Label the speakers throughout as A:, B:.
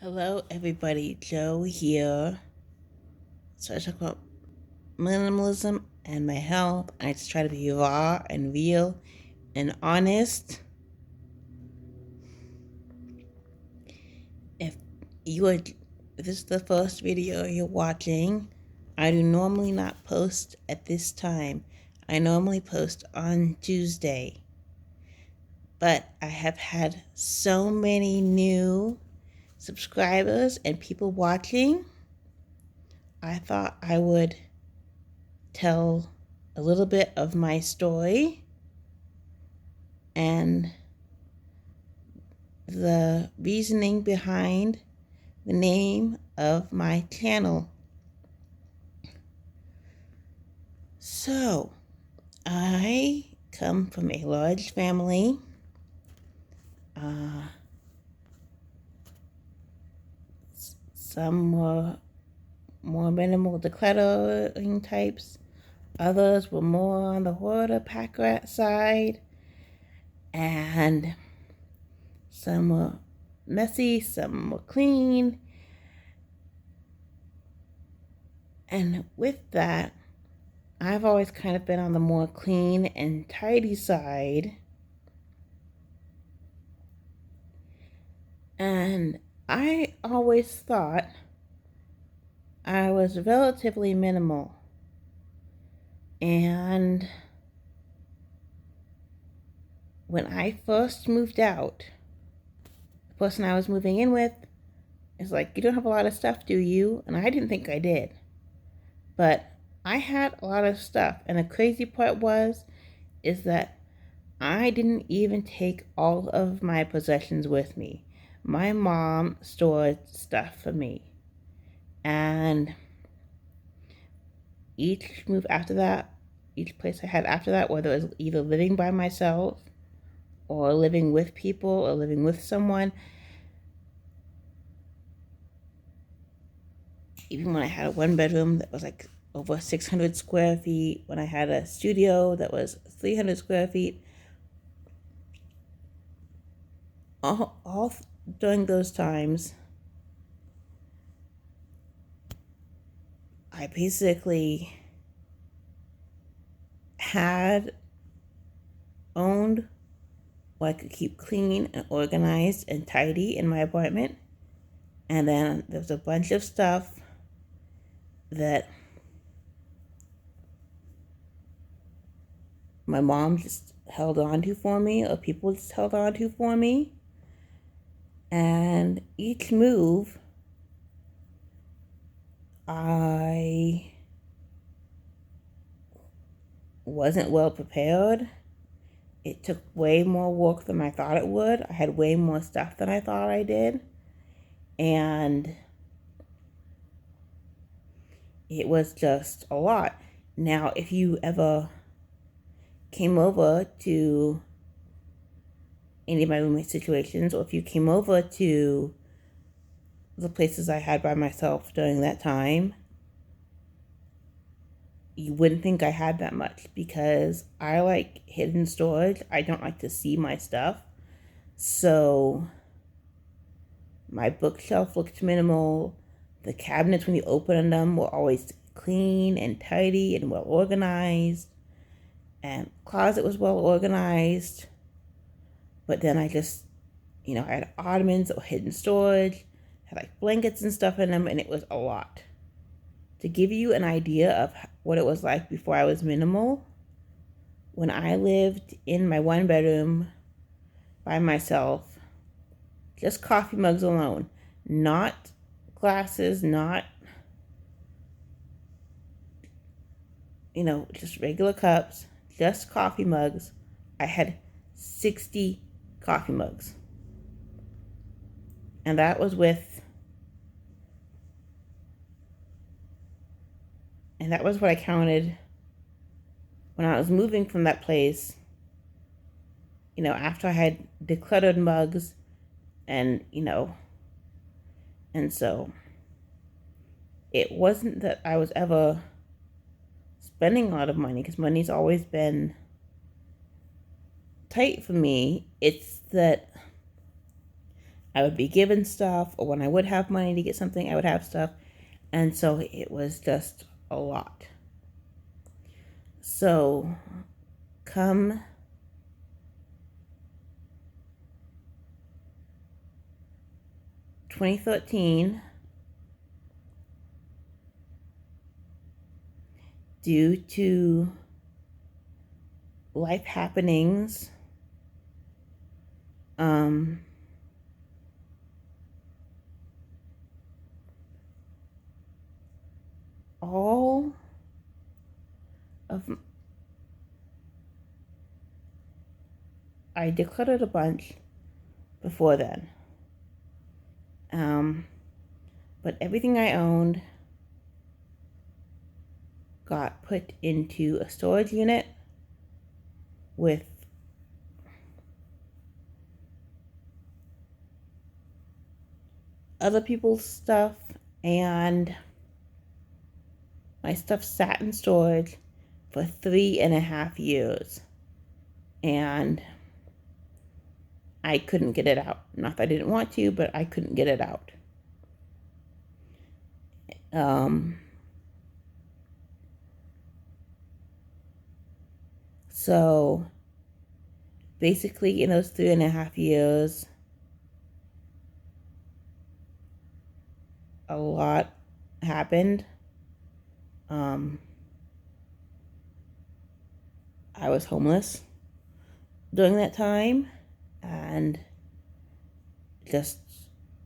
A: Hello, everybody. Joe here. So I talk about minimalism and my health. I just try to be raw and real and honest. If you are, if this is the first video you're watching, I do normally not post at this time. I normally post on Tuesday, but I have had so many new subscribers and people watching. I thought I would tell a little bit of my story and the reasoning behind the name of my channel. So, I come from a large family. Some were more minimal decluttering types. Others were more on the hoarder pack rat side. And some were messy, some were clean. And with that, I've always kind of been on the more clean and tidy side. And I always thought I was relatively minimal. And when I first moved out, the person I was moving in with is like, "You don't have a lot of stuff, do you?" And I didn't think I did. But I had a lot of stuff. And the crazy part is that I didn't even take all of my possessions with me. My mom stored stuff for me. And each move after that, each place I had after that, whether it was either living by myself or living with people or living with someone, even when I had a one bedroom that was like over 600 square feet, when I had a studio that was 300 square feet, all during those times, I basically had owned what I could keep clean and organized and tidy in my apartment. And then there was a bunch of stuff that my mom just held on to for me, or people just held on to for me. And each move, I wasn't well prepared. It took way more work than I thought it would. I had way more stuff than I thought I did. And it was just a lot. Now, if you ever came over to any of my roommate situations, or if you came over to the places I had by myself during that time, you wouldn't think I had that much, because I like hidden storage. I don't like to see my stuff. So my bookshelf looked minimal. The cabinets, when you open them, were always clean and tidy and well organized. And closet was well organized. But then I just, I had ottomans or hidden storage, had like blankets and stuff in them, and it was a lot. To give you an idea of what it was like before I was minimal, when I lived in my one bedroom by myself, just coffee mugs alone, not glasses, not, just regular cups, just coffee mugs. I had 60 coffee mugs. And that was what I counted when I was moving from that place. After I had decluttered mugs and, and so it wasn't that I was ever spending a lot of money, because money's always been tight for me. It's that I would be given stuff, or when I would have money to get something, I would have stuff. And so it was just a lot. So come 2013, due to life happenings, all of I decluttered a bunch before then. But everything I owned got put into a storage unit with other people's stuff, and my stuff sat in storage for 3.5 years, and I couldn't get it out. Not that I didn't want to, but I couldn't get it out. So basically in those 3.5 years, a lot happened. I was homeless during that time, and just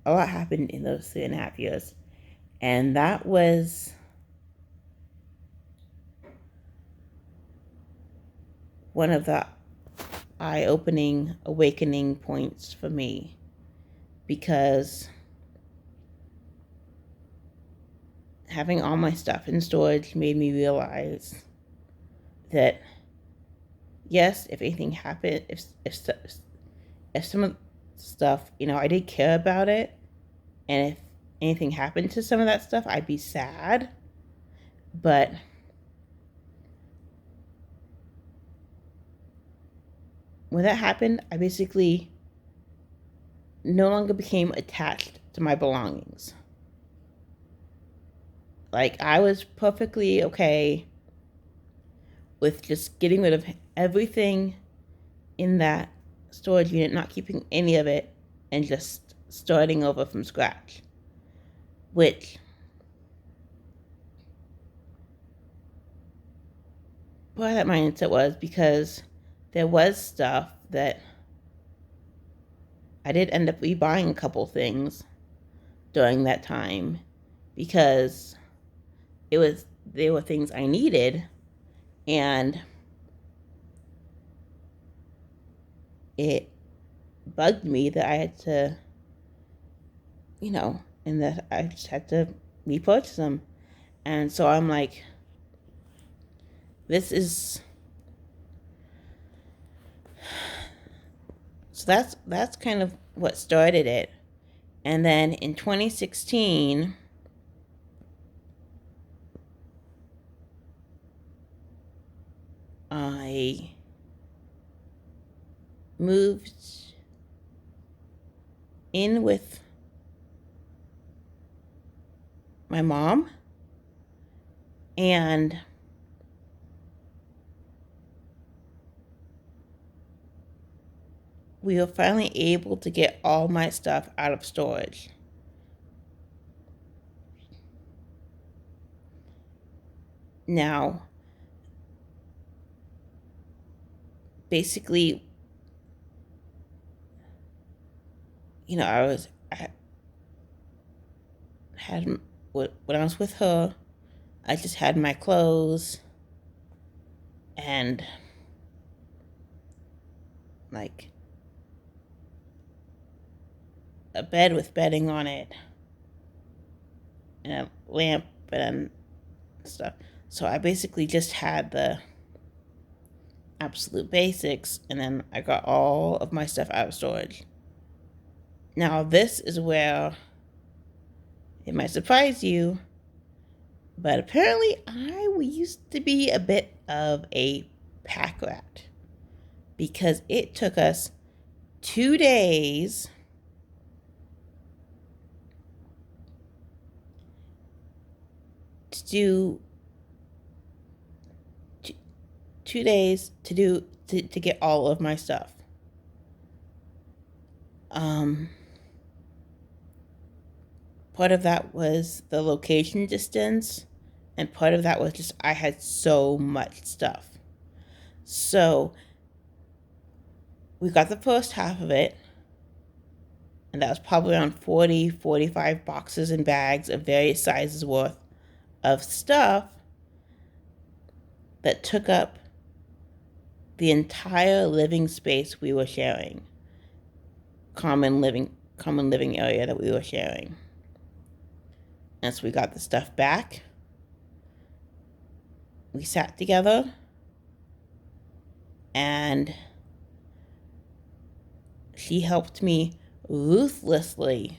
A: a lot happened in those 3.5 years. And that was one of the eye-opening, awakening points for me, because having all my stuff in storage made me realize that yes, if anything happened, if some of the stuff, I did care about it, and if anything happened to some of that stuff, I'd be sad. But when that happened, I basically no longer became attached to my belongings. Like, I was perfectly okay with just getting rid of everything in that storage unit, not keeping any of it, and just starting over from scratch. Which, part of that mindset was because there was stuff that I did end up rebuying a couple things during that time, because they were things I needed, and it bugged me that I had to, and that I just had to repurchase them. And so I'm like, so that's kind of what started it. And then in 2016, I moved in with my mom, and we were finally able to get all my stuff out of storage. Now, basically, I had, when I was with her, I just had my clothes and like a bed with bedding on it and a lamp and stuff. So I basically just had the absolute basics, and then I got all of my stuff out of storage. Now, this is where it might surprise you, but apparently I used to be a bit of a pack rat, because it took us 2 days to do 2 days to get all of my stuff. Part of that was the location distance, and part of that was just I had so much stuff. So we got the first half of it, and that was probably around 45 boxes and bags of various sizes worth of stuff that took up the entire living space we were sharing, common living area that we were sharing. And so we got the stuff back. We sat together, and she helped me ruthlessly,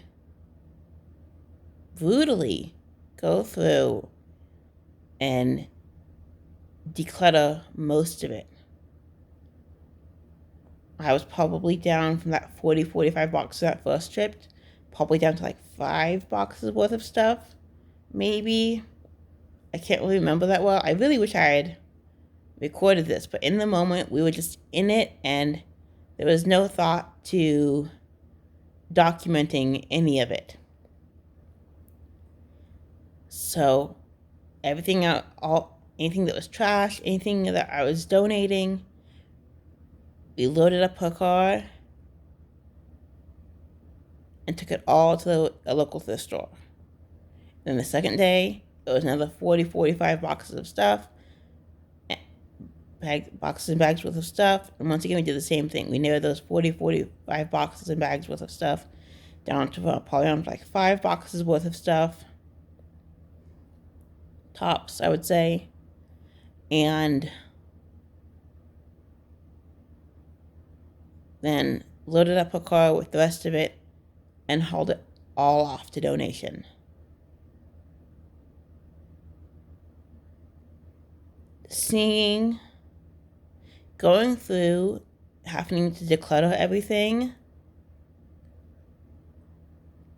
A: brutally go through and declutter most of it. I was probably down from that 45 boxes that first trip, probably down to like 5 boxes worth of stuff, maybe. I can't really remember that well. I really wish I had recorded this, but in the moment, we were just in it, and there was no thought to documenting any of it. So anything that was trash, anything that I was donating, we loaded up her car and took it all to a local thrift store. Then the second day, it was another 45 boxes of stuff, boxes and bags worth of stuff. And once again, we did the same thing. We narrowed those 45 boxes and bags worth of stuff down to probably around like 5 boxes worth of stuff. Tops, I would say. And then loaded up a car with the rest of it and hauled it all off to donation. Going through, having to declutter everything,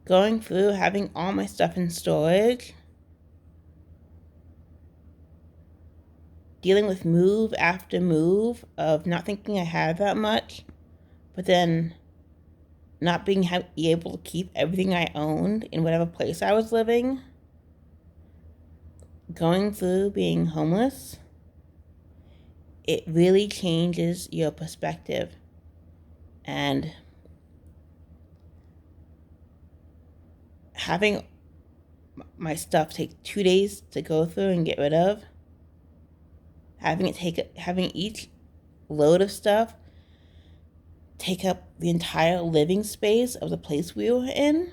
A: going through, having all my stuff in storage, dealing with move after move of not thinking I had that much, but then not being able to keep everything I owned in whatever place I was living, going through being homeless, it really changes your perspective. And having my stuff take 2 days to go through and get rid of, having each load of stuff take up the entire living space of the place we were in,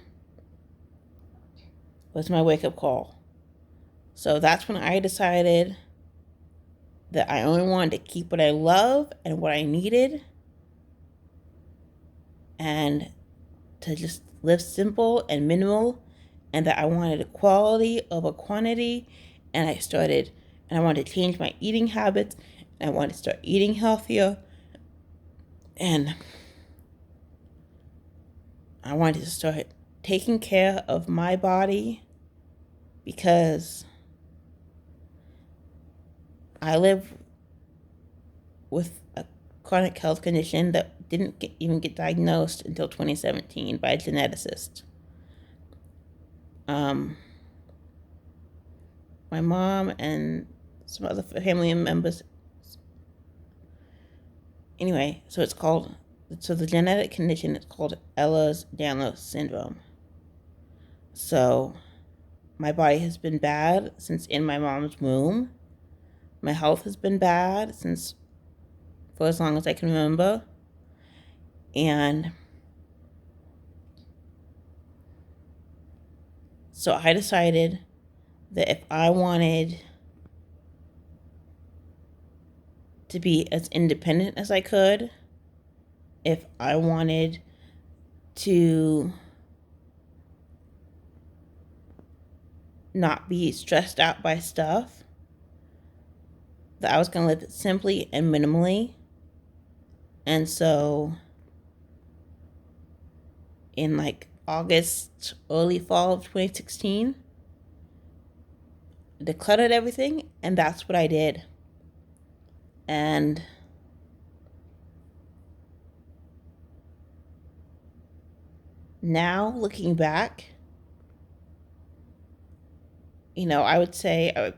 A: was my wake-up call. So that's when I decided that I only wanted to keep what I love and what I needed, and to just live simple and minimal, and that I wanted quality over quantity. And I wanted to change my eating habits, and I wanted to start eating healthier, and I wanted to start taking care of my body, because I live with a chronic health condition that didn't even get diagnosed until 2017 by a geneticist. My mom and some other family members. Anyway, so the genetic condition is called Ehlers-Danlos syndrome. So my body has been bad since in my mom's womb. My health has been bad for as long as I can remember. And so I decided that if I wanted to be as independent as I could, if I wanted to not be stressed out by stuff, that I was going to live simply and minimally. And so in like August, early fall of 2016, decluttered everything, and that's what I did. And now, looking back, I would say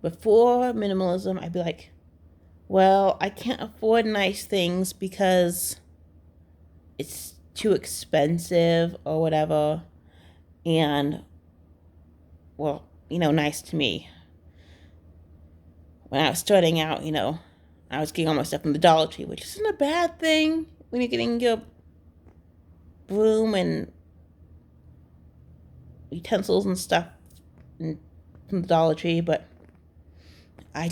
A: before minimalism, I'd be like, well, I can't afford nice things because it's too expensive or whatever. And, well, nice to me. When I was starting out, I was getting all my stuff from the Dollar Tree, which isn't a bad thing when you're getting your broom and utensils and stuff from the Dollar Tree, but I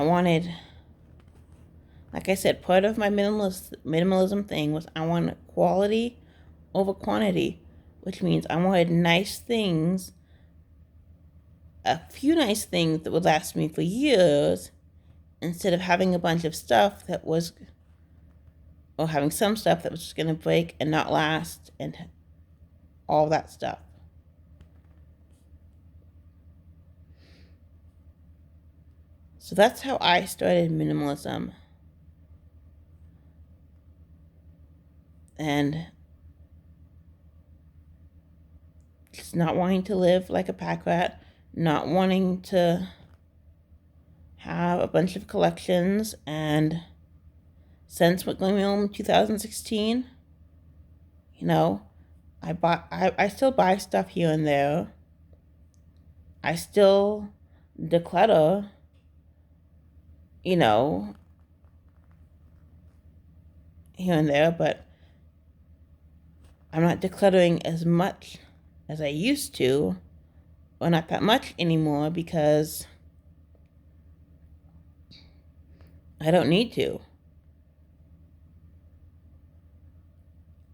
A: wanted, like I said, part of my minimalism thing was I wanted quality over quantity, which means I wanted nice things, a few nice things that would last me for years, instead of having a bunch of stuff or having some stuff that was just going to break and not last, and all that stuff. So that's how I started minimalism. And just not wanting to live like a pack rat, not wanting to have a bunch of collections. And since going home in 2016, I still buy stuff here and there. I still declutter, here and there, but I'm not decluttering as much as I used to, or not that much anymore, because I don't need to.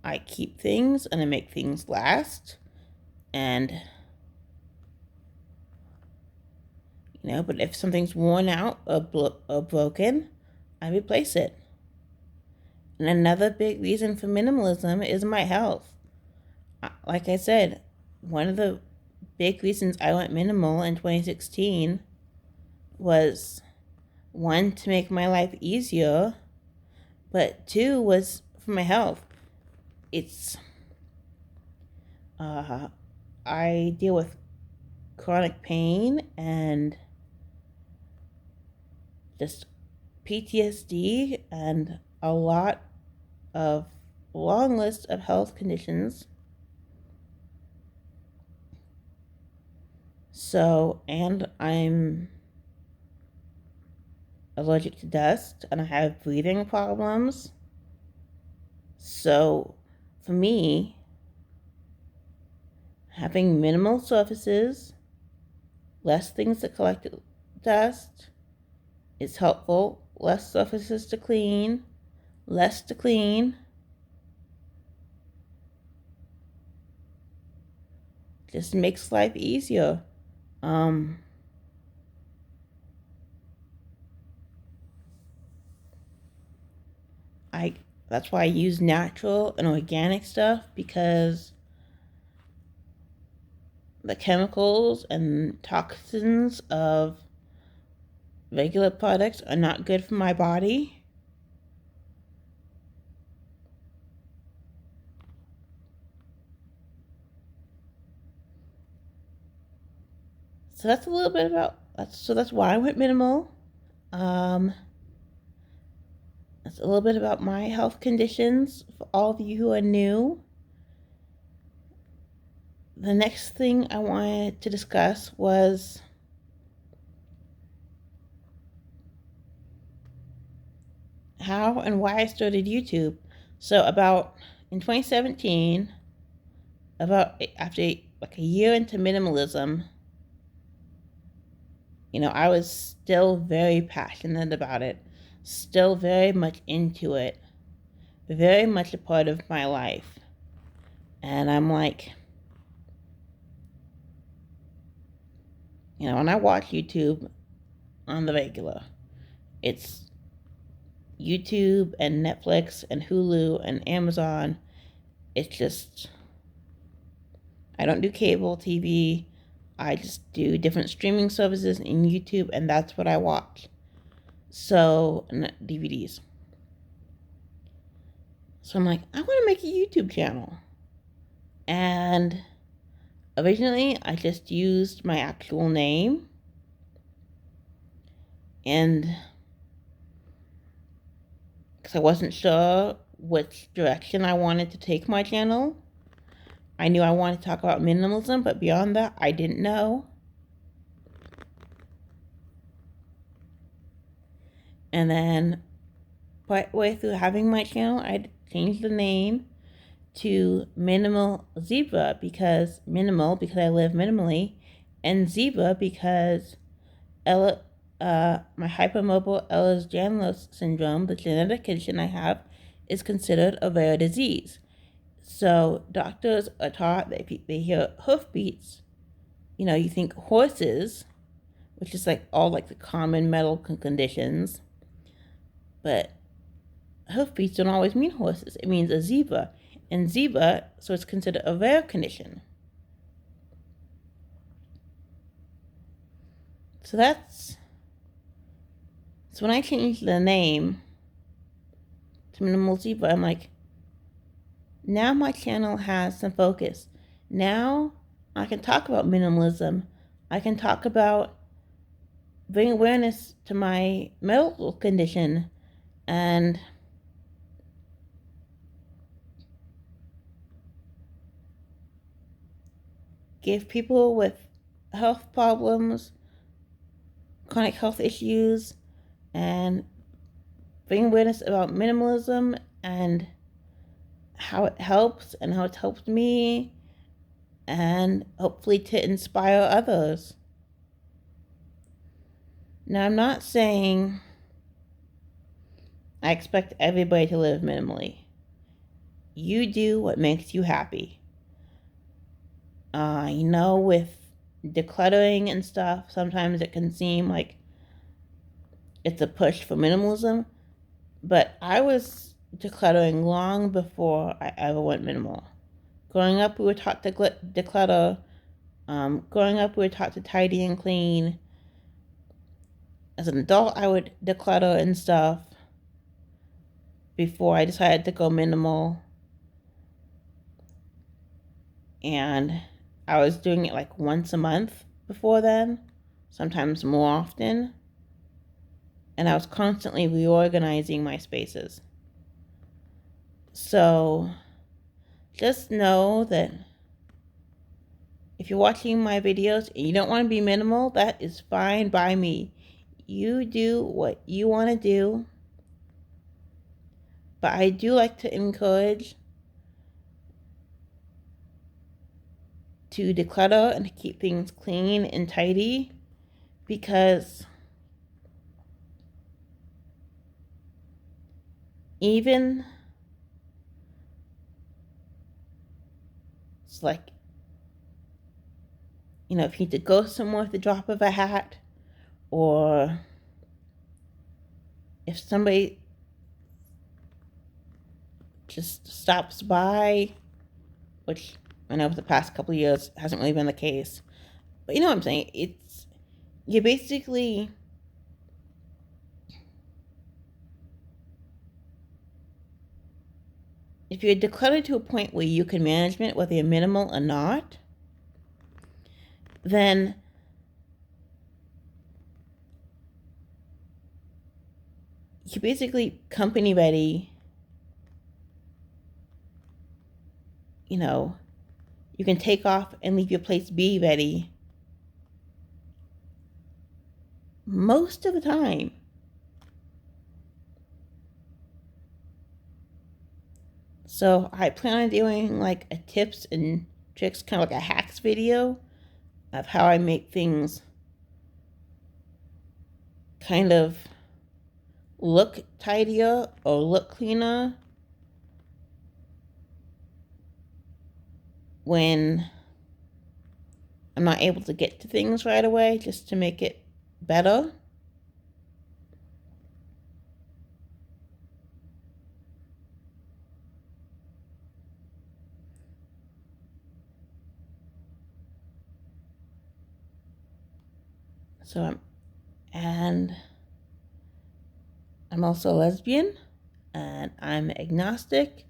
A: I keep things and I make things last, and but if something's worn out or broken, I replace it. And another big reason for minimalism is my health. Like I said, one of the big reasons I went minimal in 2016 was, one, to make my life easier, but two, was for my health. It's I deal with chronic pain and just PTSD and a long list of health conditions. So, and I'm allergic to dust and I have breathing problems. So, for me, having minimal surfaces, less things that collect dust, is helpful. Less surfaces to clean, less to clean. Just makes life easier. That's why I use natural and organic stuff, because the chemicals and toxins of regular products are not good for my body. So that's a little bit about that's why I went minimal. That's a little bit about my health conditions for all of you who are new. The next thing I wanted to discuss was how and why I started YouTube. So in 2017, after like a year into minimalism, I was still very passionate about it, still very much into it, very much a part of my life. And I'm like, when I watch YouTube on the regular, it's YouTube and Netflix and Hulu and Amazon It's just, I don't do cable TV. I just do different streaming services in YouTube, and that's what I watch. So, DVDs. So I'm like, I want to make a YouTube channel. And originally, I just used my actual name. And because I wasn't sure which direction I wanted to take my channel. I knew I wanted to talk about minimalism, but beyond that, I didn't know. And then, partway through having my channel, I changed the name to Minimal Zebra because I live minimally, and Zebra because Ella, my hypermobile Ehlers-Danlos syndrome, the genetic condition I have, is considered a rare disease. So doctors are taught that if they hear hoofbeats, you think horses, which is like all like the common medical conditions, but hoofbeats don't always mean horses. It means a zebra. And zebra, so it's considered a rare condition. So when I changed the name to Minimal Zebra, I'm like, now my channel has some focus. Now I can talk about minimalism. I can talk about bring awareness to my medical condition and give people with health problems, chronic health issues, and bring awareness about minimalism and how it helps and how it's helped me, and hopefully to inspire others. Now, I'm not saying I expect everybody to live minimally. You do what makes you happy. With decluttering and stuff, sometimes it can seem like it's a push for minimalism, but I was decluttering long before I ever went minimal. Growing up, we were taught to declutter. Growing up, we were taught to tidy and clean. As an adult, I would declutter and stuff before I decided to go minimal. And I was doing it like once a month before then, sometimes more often. And I was constantly reorganizing my spaces. So just know that if you're watching my videos and you don't want to be minimal, that is fine by me. You do what you want to do. But I do like to encourage to declutter and to keep things clean and tidy, because even it's like, if you need to go somewhere with the drop of a hat, or if somebody just stops by, which I know for the past couple of years hasn't really been the case, but you know what I'm saying? You basically, if you're decluttered to a point where you can manage it, whether you're minimal or not, then you're basically company ready. You can take off and leave your place be ready most of the time. So I plan on doing like a tips and tricks, kind of like a hacks video of how I make things kind of look tidier or look cleaner when I'm not able to get to things right away, just to make it better. And I'm also a lesbian, and I'm agnostic,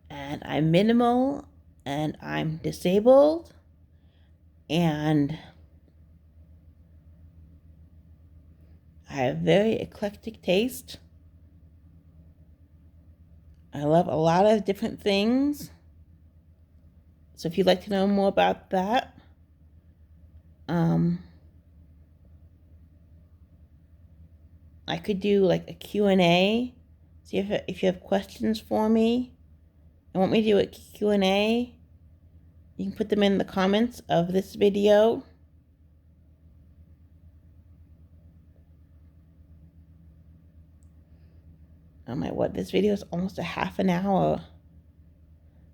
A: and I'm minimal, and I'm disabled, and I have very eclectic taste. I love a lot of different things. So if you'd like to know more about that, I could do like a Q&A. See if you have questions for me and want me to do a Q&A, you can put them in the comments of this video. Oh my, what? This video is almost a half an hour.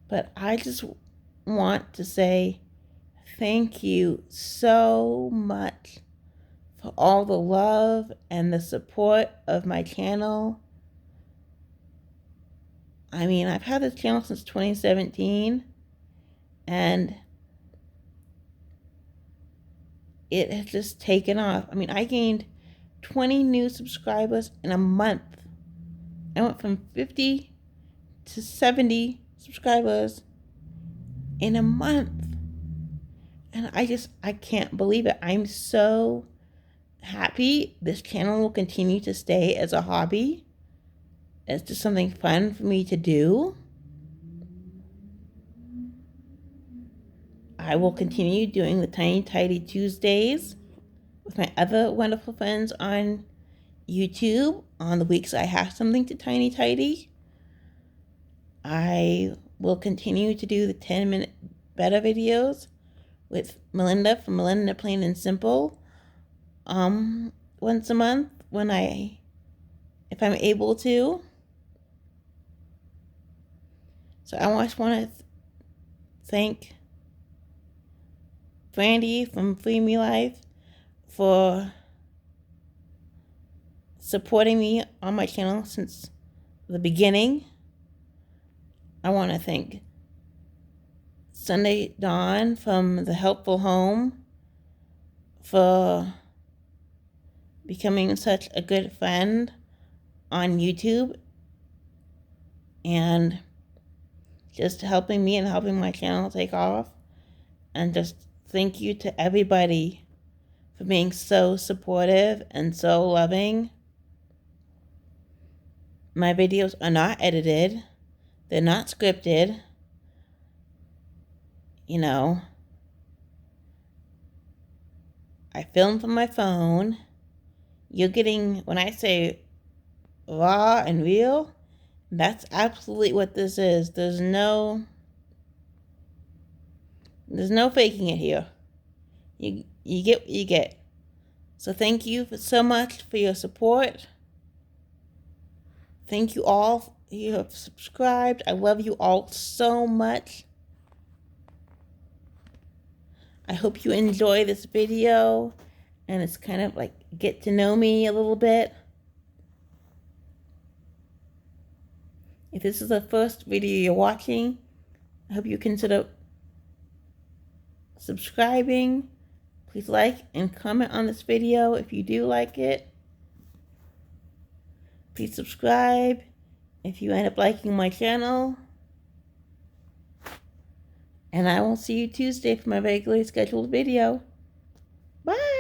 A: But I just want to say thank you so much for all the love and the support of my channel. I mean, I've had this channel since 2017, and it has just taken off. I mean, I gained 20 new subscribers in a month. I went from 50 to 70 subscribers in a month. And I can't believe it. I'm so happy this channel will continue to stay as a hobby. It's just something fun for me to do. I will continue doing the Tiny Tidy Tuesdays with my other wonderful friends on YouTube on the weeks I have something to tiny tidy. I will continue to do the 10-minute better videos with Melinda from Melinda Plain and Simple once a month if I'm able to. So I just want to thank Brandy from Free Me Life for supporting me on my channel since the beginning. I want to thank Sunday Dawn from The Helpful Home for becoming such a good friend on YouTube and just helping me and helping my channel take off. And just thank you to everybody for being so supportive and so loving. My videos are not edited. They're not scripted. You know, I film from my phone. You're getting, when I say raw and real, that's absolutely what this is. There's no faking it here. You get what you get. So thank you so much for your support. Thank you all who have subscribed. I love you all so much. I hope you enjoy this video, and it's kind of like get to know me a little bit. If this is the first video you're watching, I hope you consider subscribing. Please like and comment on this video if you do like it. Please subscribe if you end up liking my channel. And I will see you Tuesday for my regularly scheduled video. Bye!